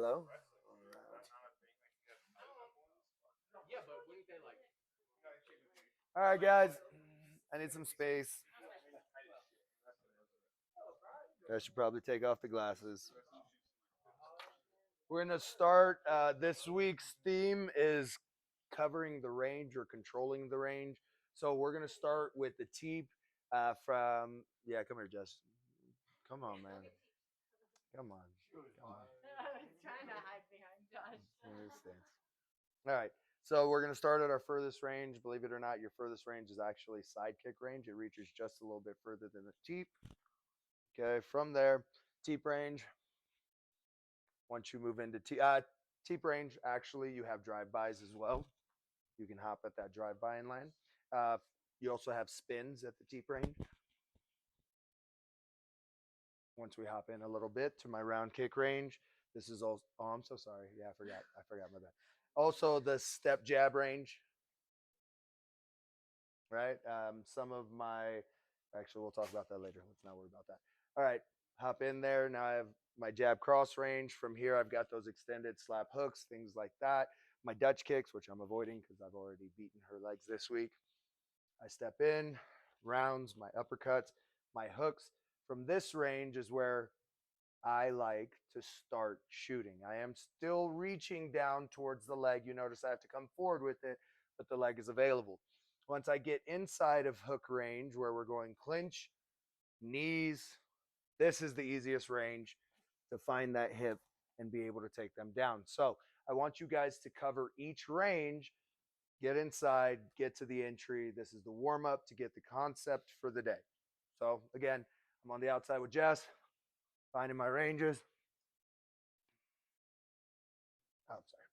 Hello? All right, guys. I need some space. I should probably take off the glasses. We're going to start. This week's theme is covering the range or controlling the range. So we're going to start with the teep from, yeah, come here, Jess. Come on, man. Come on. Come on. I was trying to hide behind Josh. All right. So we're going to start at our furthest range. Believe it or not, your furthest range is actually side kick range. It reaches just a little bit further than the teep. Okay. From there, teep range. Once you move into teep range, actually, you have drive-bys as well. You can hop at that drive-by and land. Uh, you also have spins at the teep range. Once we hop in a little bit to my round kick range, this is also, oh, I'm so sorry. Yeah, I forgot my bad. Also, the step jab range, right? Some of my, actually, we'll talk about that later. Let's not worry about that. All right, hop in there. Now I have my jab cross range. From here, I've got those extended slap hooks, things like that. My Dutch kicks, which I'm avoiding because I've already beaten her legs this week. I step in, rounds, my uppercuts, my hooks. From this range is where I like to start shooting. I am still reaching down towards the leg. You notice I have to come forward with it, but the leg is available. Once I get inside of hook range where we're going clinch, knees, this is the easiest range to find that hip and be able to take them down. So I want you guys to cover each range, get inside, get to the entry. This is the warm up to get the concept for the day. So again, I'm on the outside with Jess, finding my ranges. Oh, sorry.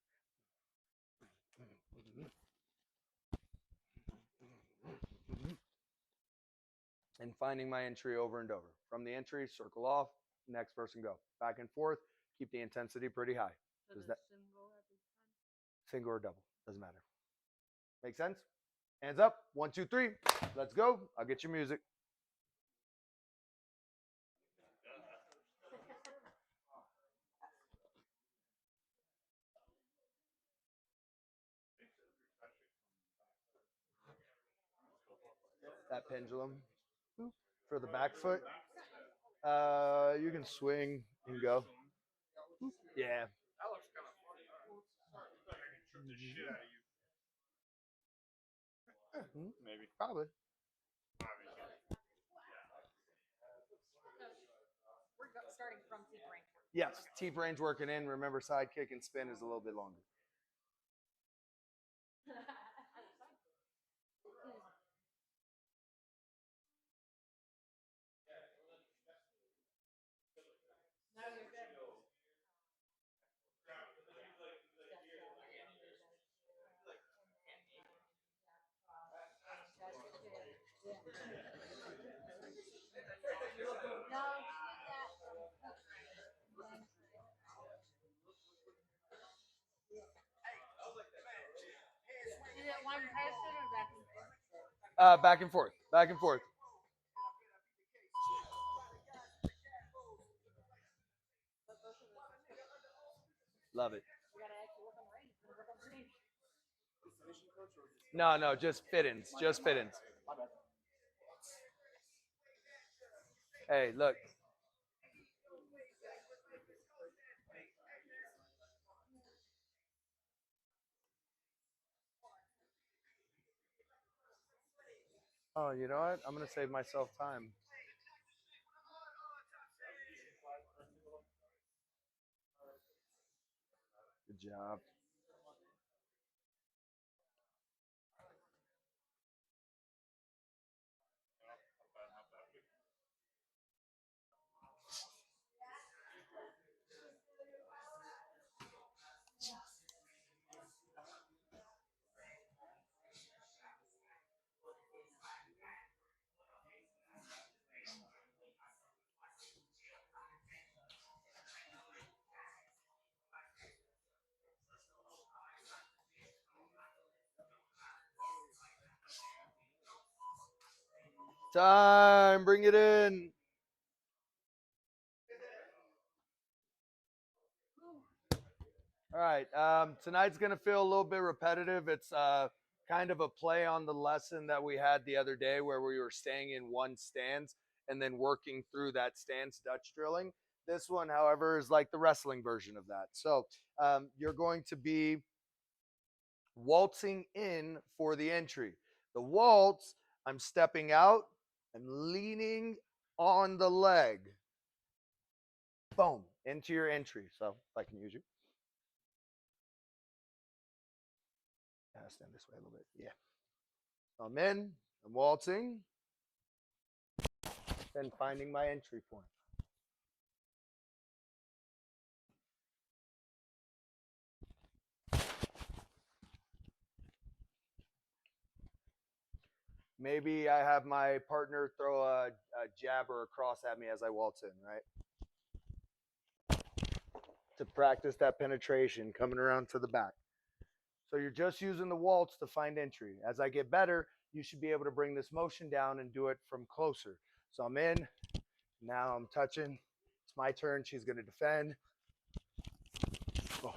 And finding my entry over and over. From the entry, circle off, next person go. Back and forth, keep the intensity pretty high. So Does the that single every time? single or double? Doesn't matter. Make sense? Hands up. 1, 2, 3. Let's go. I'll get your music. That pendulum for the back foot. You can swing and go. Yeah. Maybe. Probably. We're starting from team rank. Yes. Teep range working in. Remember, side kick and spin is a little bit longer. No, you're good. No, is it one person or back and forth? Back and forth. Back and forth. Love it. We gotta actually work on the range. Work on the range. No, just fit-ins. Just fit-ins. Hey, look. Oh, you know what? I'm gonna save myself time. Good job. Time. Bring it in. All right. Tonight's going to feel a little bit repetitive. It's kind of a play on the lesson that we had the other day where we were staying in one stance and then working through that stance Dutch drilling. This one, however, is like the wrestling version of that. So you're going to be waltzing in for the entry. The waltz, I'm stepping out, I'm leaning on the leg. Boom, into your entry. So if I can use you. Stand this way a little bit. Yeah. So I'm in, I'm waltzing, then finding my entry point. Maybe I have my partner throw a jab or a cross at me as I waltz in, right? To practice that penetration coming around to the back. So you're just using the waltz to find entry. As I get better, you should be able to bring this motion down and do it from closer. So I'm in, now I'm touching. It's my turn. She's going to defend. Oh.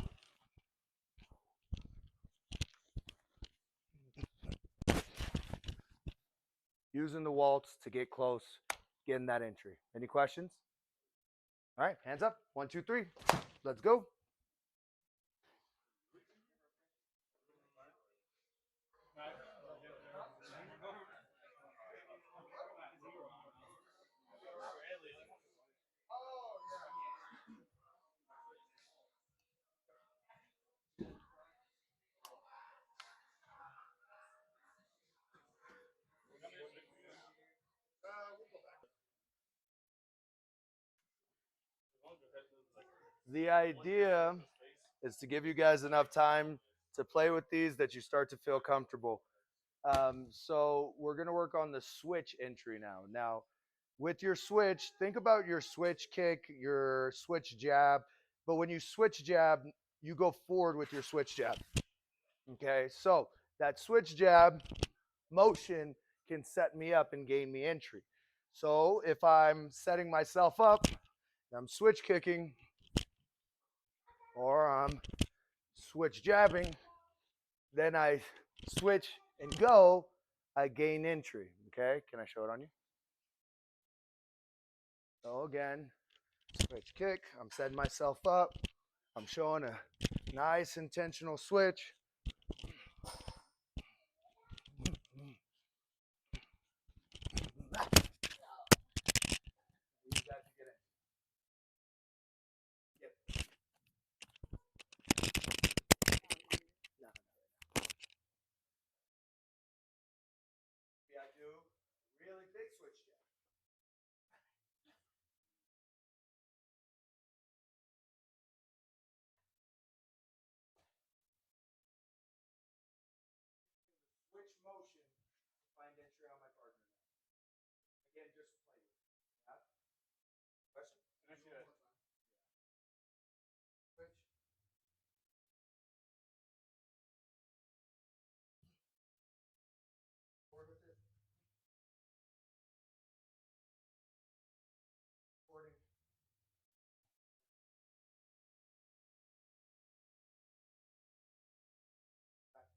Using the waltz to get close, getting that entry. Any questions? All right, hands up. 1, 2, 3. Let's go. The idea is to give you guys enough time to play with these that you start to feel comfortable. So we're going to work on the switch entry now. Now, with your switch, think about your switch kick, your switch jab. But when you switch jab, you go forward with your switch jab. Okay, so that switch jab motion can set me up and gain me entry. So if I'm setting myself up, I'm switch kicking, or I'm switch jabbing, then I switch and go, I gain entry. Okay, can I show it on you? So again, switch kick, I'm setting myself up, I'm showing a nice intentional switch. I do really big switch jab. Switch motion to find entry on my partner now. Again, just play with it. Yeah? Question? Can I see that? Switch. Forward with it. Forwarding. Back.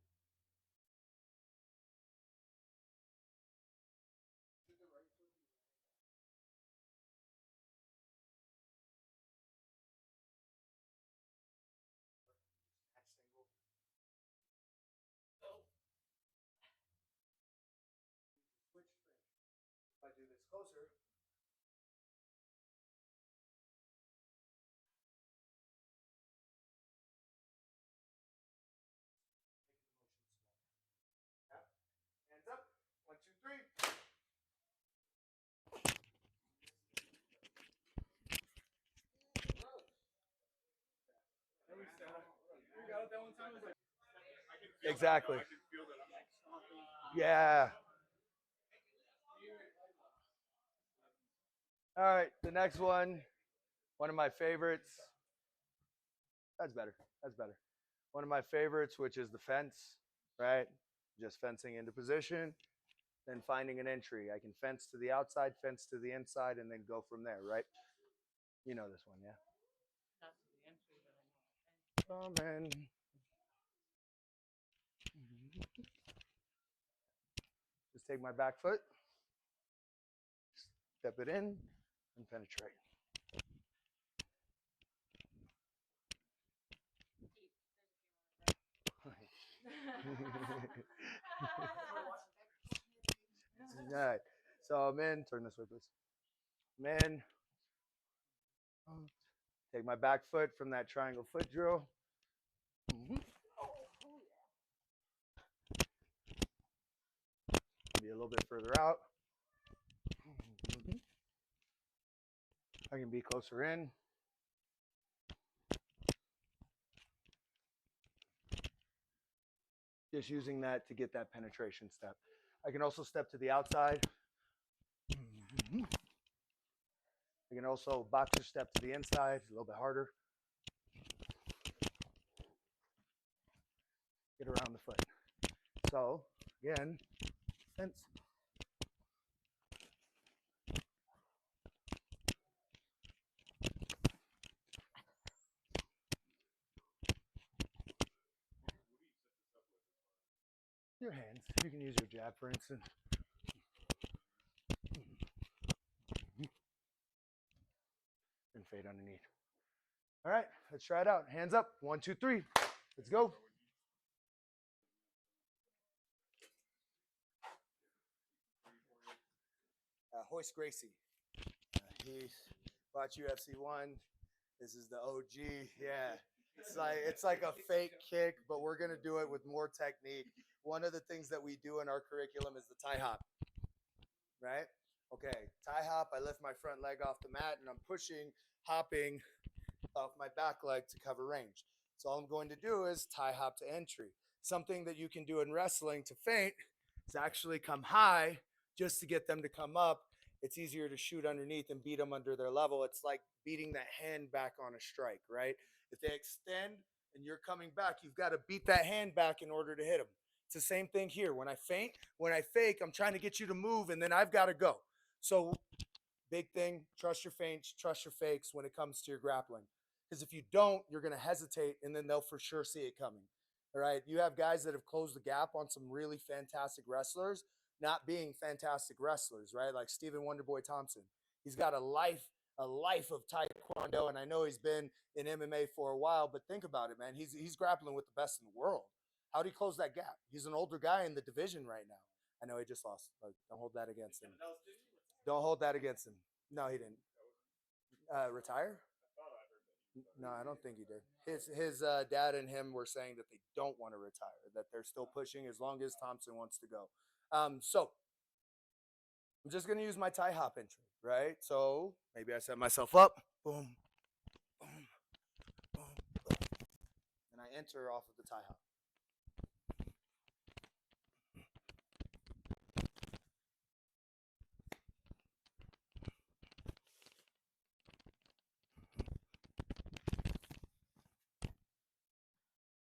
To the right foot. Snatch single. Switch finish. If I do this closer, making the motion smaller. Yeah? Hands up. 1, 2, 3. Exactly. Yeah. All right. The next one of my favorites. That's better. That's better. One of my favorites, which is the fence, right? Just fencing into position, then finding an entry. I can fence to the outside, fence to the inside, and then go from there, right? You know this one, yeah? Coming. Just take my back foot, step it in, and penetrate. All right. So I'm in. Turn this way, please. I'm in. Take my back foot from that triangle foot drill. Be a little bit further out. I can be closer in. Just using that to get that penetration step. I can also step to the outside. I can also boxer step to the inside, a little bit harder. Get around the foot. So, again, sense. Your hands. You can use your jab, for instance. And fade underneath. All right, let's try it out. Hands up. 1, 2, 3. Let's go. Hoist Gracie. He watched UFC 1. This is the OG. Yeah. It's like a fake kick, but we're gonna do it with more technique. One of the things that we do in our curriculum is the tie hop. Right? Okay, tie hop. I lift my front leg off the mat and I'm pushing, hopping off my back leg to cover range. So all I'm going to do is tie hop to entry. Something that you can do in wrestling to feint is actually come high just to get them to come up. It's easier to shoot underneath and beat them under their level. It's like beating that hand back on a strike, right? If they extend and you're coming back, you've got to beat that hand back in order to hit them. It's the same thing here. When I feint, when I fake, I'm trying to get you to move and then I've got to go. So big thing, trust your feints, trust your fakes when it comes to your grappling. Because if you don't, you're going to hesitate and then they'll for sure see it coming. All right. You have guys that have closed the gap on some really fantastic wrestlers, not being fantastic wrestlers, right? Like Stephen Wonderboy Thompson. He's got a life of Taekwondo, and I know he's been in MMA for a while, but think about it, man. He's grappling with the best in the world. How'd he close that gap? He's an older guy in the division right now. I know he just lost, but don't hold that against him. Don't hold that against him. No, he didn't. Retire? No, I don't think he did. His dad and him were saying that they don't want to retire, that they're still pushing as long as Thompson wants to go. So I'm just going to use my tie hop entry, right? So maybe I set myself up, boom, boom, boom, boom, and I enter off of the tie hop.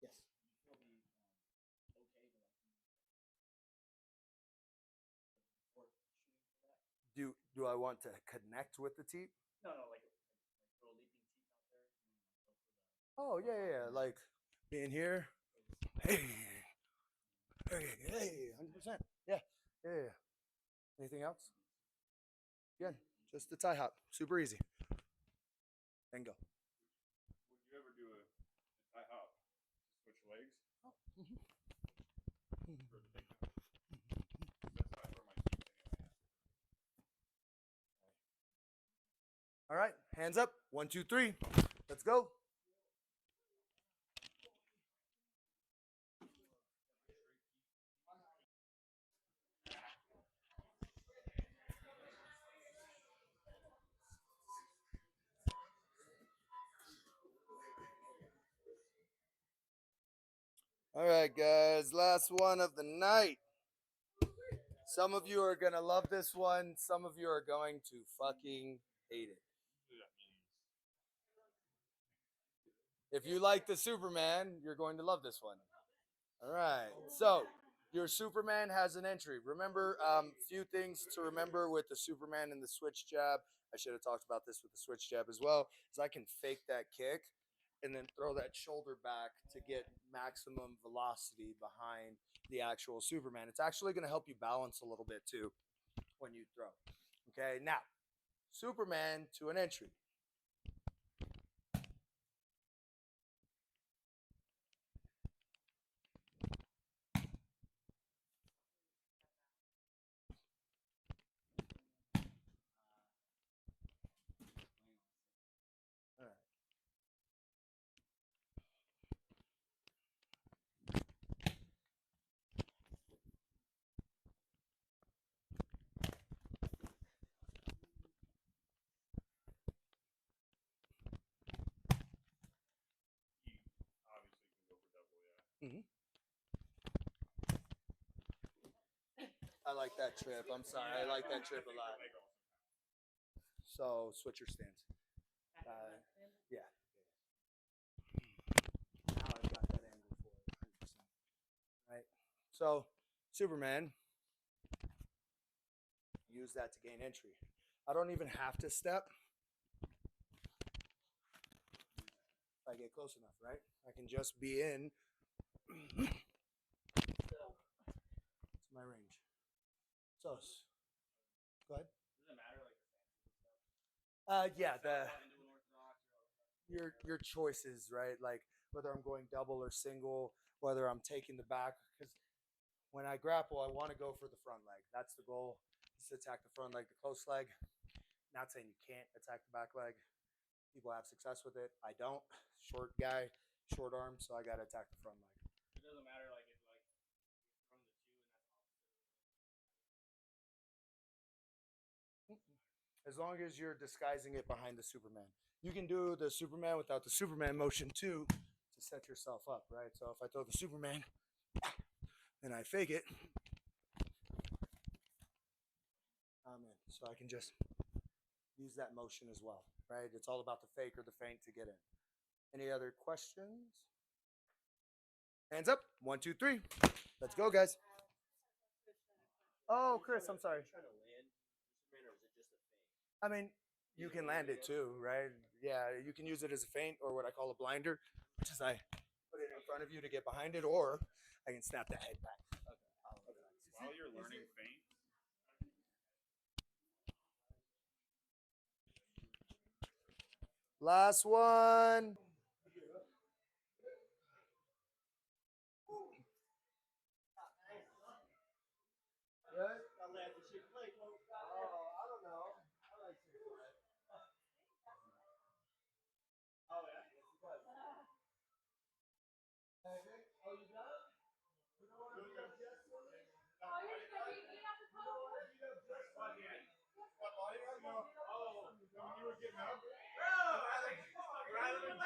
Yes. Do I want to connect with the teep? No, like throw a leaping teeth out there. Oh yeah. Like being here. Hey, 100%. Yeah. Anything else? Again, just the tie hop. Super easy. And go. Would you ever do a tie hop? Switch legs? Oh. For the takedown? That's how I throw my teeth anyway. All right, hands up. 1, 2, 3. Let's go. All right, guys, last one of the night. Some of you are going to love this one. Some of you are going to fucking hate it. If you like the Superman, you're going to love this one. All right. So your Superman has an entry. Remember, few things to remember with the Superman and the switch jab. I should have talked about this with the switch jab as well, is I can fake that kick and then throw that shoulder back to get maximum velocity behind the actual Superman. It's actually going to help you balance a little bit too when you throw. Okay, now Superman to an entry. All right. You obviously can go for double, yeah. Mm-hmm. I like that trip. I'm sorry. I like that trip a lot. So switch your stance. Yeah. Now I've got that angle for it, 100%. Right. So Superman, use that to gain entry. I don't even have to step if I get close enough, right? I can just be in to my range. So go ahead. Does it matter like the fancy stuff? Yeah, Into an orthodox or your choices, right? Like whether I'm going double or single, whether I'm taking the back. Because when I grapple, I want to go for the front leg. That's the goal. Is to attack the front leg, the close leg. Not saying you can't attack the back leg. People have success with it. I don't. Short guy, short arm, so I got to attack the front leg. it doesn't matter like if like you're from the two and that's opposite. As long as you're disguising it behind the Superman. You can do the Superman without the Superman motion too to set yourself up, right? So if I throw the Superman and I fake it, I'm in. So I can just use that motion as well, right? It's all about the fake or the feint to get in. Any other questions? Hands up. 1, 2, 3. Let's go, guys. Oh, Chris, I'm sorry. Trying to land Superman, or is it just a thing? I mean, you can land it too, right? Yeah, you can use it as a feint or what I call a blinder, which is I put it in front of you to get behind it, or I can snap the head back. While you're learning feint, Last one. Good? Oh, I don't know. I like Chick-fil-A. Oh, yeah. Yes, it does. Oh, you got it? You know what? You got just for me? Oh, you're gonna beat up the You know what? You got just for me? oh, when you were getting up, Bro, rather than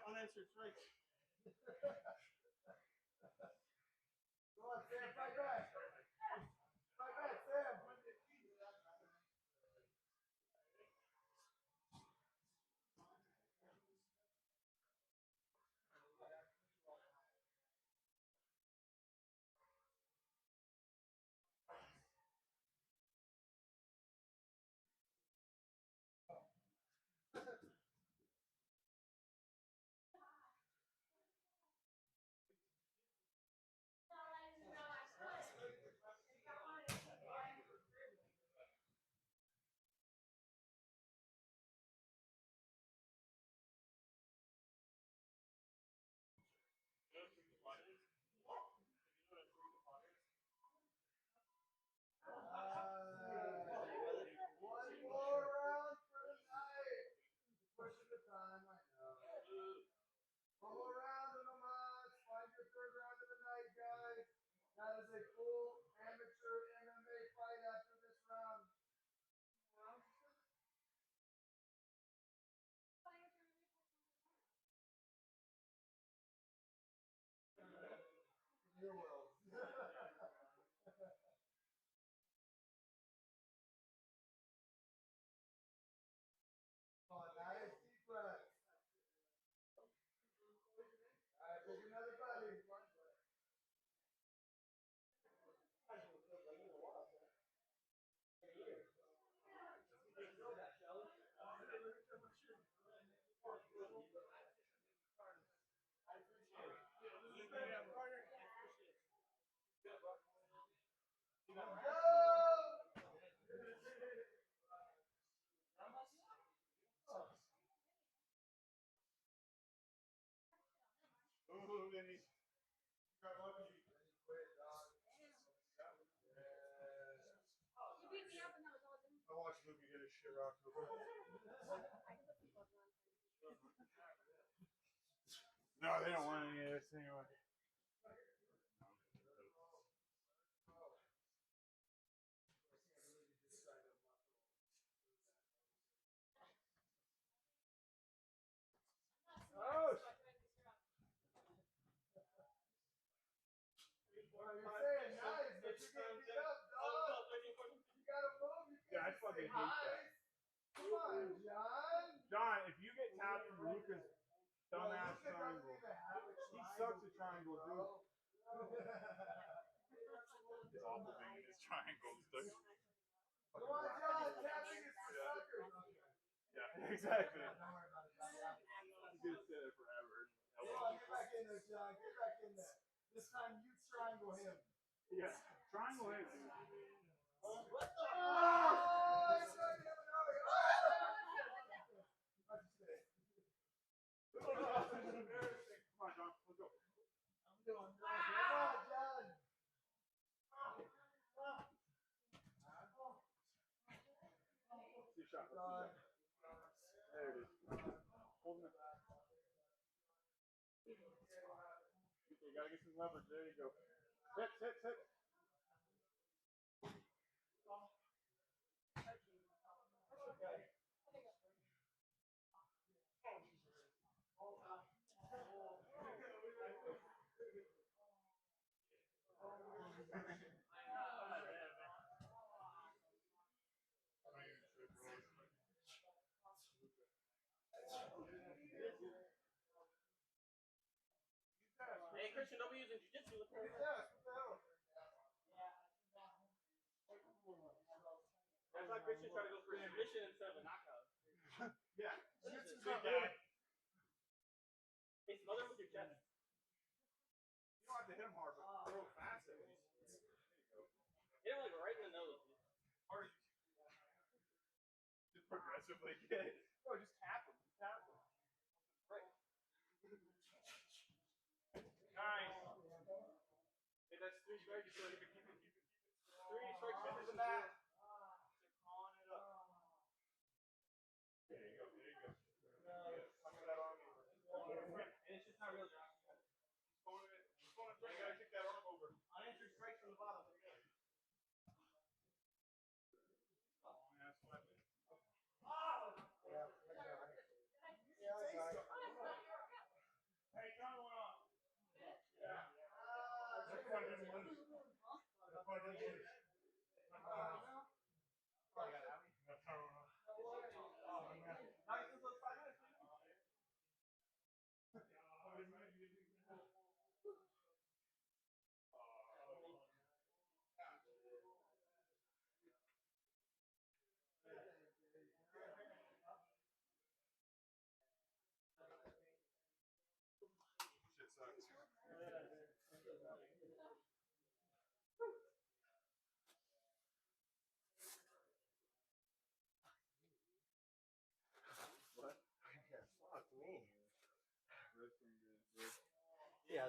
unanswered strikes. Go on, Sam, fight back. Fight back, Sam. One more round for the night. Pushing the time, I know. One more round of the match. Find your third round of the night, guys. That is a full amateur MMA fight after this round. You will. Oh, nice deep breath. All right, take another buddy. Ooh, then he got lucky. You beat me up and that was all done. I watched Luke get his shit rocked real quick. No, they don't want any of this anyway. Oh! Well, you're saying nice, but you're getting beat up, dog. You gotta move. You Yeah, I can't fucking say hate nice. that. Come on, John. John, if you get tapped from Luca's dumbass Luka doesn't triangle, even have a he sucks at triangle, dude. bro. His awful thing in his triangles, dude. Come on, John. Tapping is for suckers. Yeah, exactly. Don't worry about it, John. He's gonna sit there forever. Come on, get back in there, John. Get back in there. This time you triangle him. Yeah, triangle is. What the? Oh, he's trying to hit him. What'd you say? Come on, John, let's go. I'm doing good. Come on, John. See a shot. John. There it is. Hold him. You gotta get some leverage. There you go. Hit, hit, hit. Hey, Christian, don't be using jiu-jitsu. Look at Yeah, what the hell? That's why Christian tried to go for submission instead of a knockout. Yeah. Jesus. Big guy. Hey, smother him with your chest. You don't have to hit him hard, but throw fast at least. There you go. Hit him like right in the nose. Or just progressively get it. Bro, just tap him. Just tap him. Right. Nice. Hey, that's 3 strikes, so you can keep it. 3 strikes Finish to the the mat. mat. Calling it up. There you go. There you go. Punch that arm over. And it's just not real, John. He's going to try. You gotta kick that arm over. Unanswered strikes from the bottom. Long ass weapon. Yeah, I got it.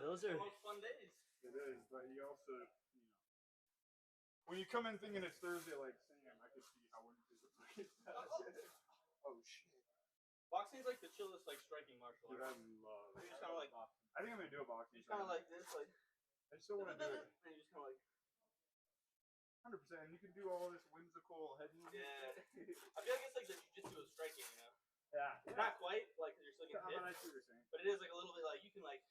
those are most fun days. It is, but you also, you know, when you come in thinking it's Thursday, like Sam, I could see how Wednesday's a break. Oh shit. Boxing's like the chillest, like striking martial Dude, I art. love You're just kind of like, I think I'm gonna do a boxing. you're just kind of like this, like, I still want to do it. and you just kind of like, 100%. And you can do all this whimsical head movement. yeah. I feel like it's like the jiu-jitsu of striking, you know? Yeah. Not quite, like, 'cause you're still Yeah, getting but I hit, see what you're saying. but it is like a little bit like, you can like,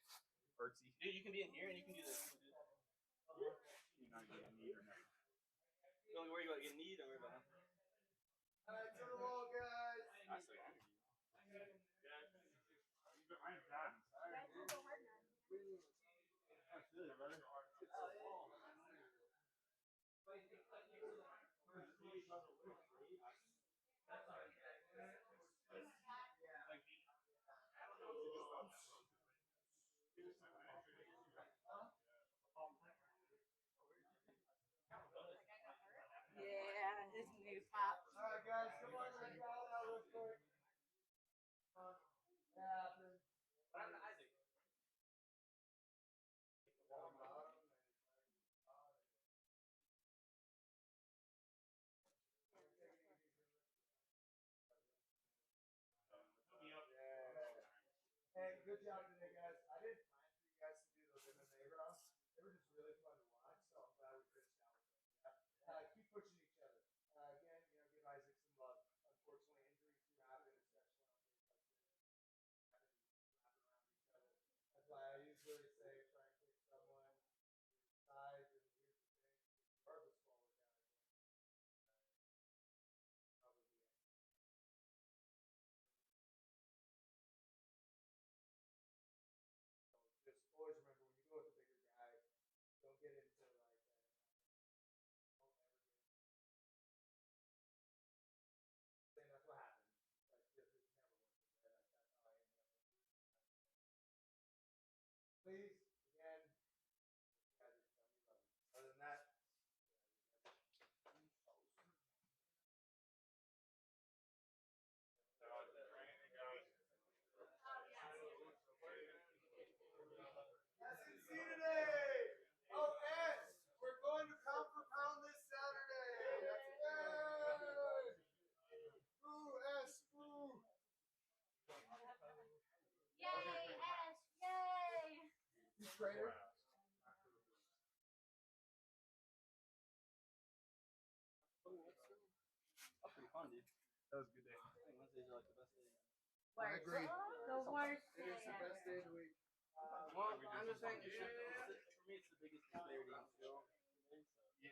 Artsy. dude, you can be in here and you can do this. You're not getting a knee or nothing. Don't worry about getting kneed, don't worry about nothing. Alright, to the wall, guys. I still got energy. But mine's done. Guys, we'll go hard now. That's it, brother. Yeah, his new pop. Alright, guys, come on, let's go out real quick. Happens. What happened to Isaac? Hey, good job today, guys. I didn't plan for you guys to do those MMA rounds. They were just really fun to watch, so I'm glad we finished out with them. Yeah. Keep pushing each other. Again, you know, give Isaac some love. Unfortunately, injuries do happen, especially on days like this. Having wrapping around each other. That's why I usually say try and pick someone your size. And here's the thing: if you are the smaller guy, probably the end. So just always remember when you go with a bigger guy, don't get into like don't ever get into saying that's what happens. Like just it's never worth it. Right? Like that's how I ended up with please, again, you guys are tell me love you. Other than that, SNC today! Oh, S! We're going to pound for pound this Saturday! Yay! Boo, S, boo! Yay, Ash! Yay! You traitor? That's pretty fun, dude. That was a good day. I think Wednesdays are like the best days. I agree. The worst It is the day best day of the week. Well, I'm just saying, for me, it's the biggest disparity in skill. Yeah,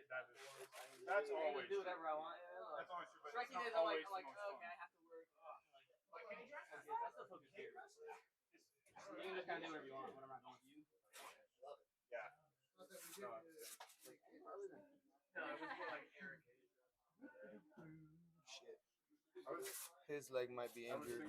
that's I always do true. whatever I want. Yeah, That's always true, but it's striking not days, I'm always like, the most oh, fun. okay, I have to work. Okay, that's the focus here. You can just kind of do whatever you want when I'm not going with you. Yeah. Not that we did No, it. No, it was more like Eric. Shit. His leg might be injured.